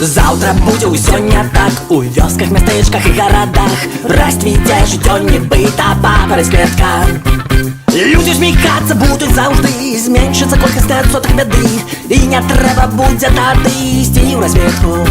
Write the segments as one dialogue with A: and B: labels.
A: Заўтра будзе ўсё не так у вёсках, мястэчках і гарадах. Расцвіце жыццё нібыта папараць-кветка. Людзі зміхацца будуць заўжды, зменшыцца колькасць адсотак бяды, і не трэба будзе тады ісці ў разведку.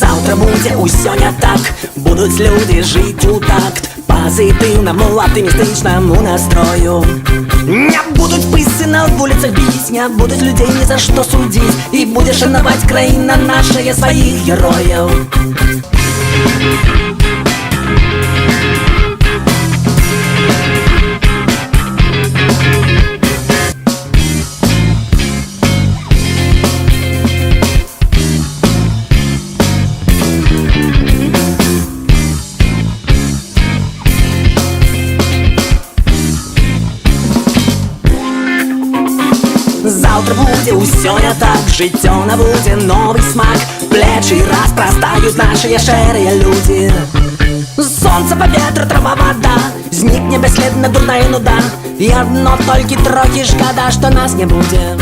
A: Заўтра будзе ўсё не так, будуць людзі жыць у такт пазітыўнаму, аптымістычнаму настрою. Не будуць пысы на вуліцах біць, не будуць людзей ні за што судзіць, і будзе шанаваць краіна нашая сваіх герояў. Заўтра будзе ўсё не так, жыццё набудзе новы смак, плечы распростаюць нашыя шэрыя людзі. Сонца, паветра, трава, вада, знікне бясследна дурная нуда, і адно толькі трохі шкада, што нас не будзе.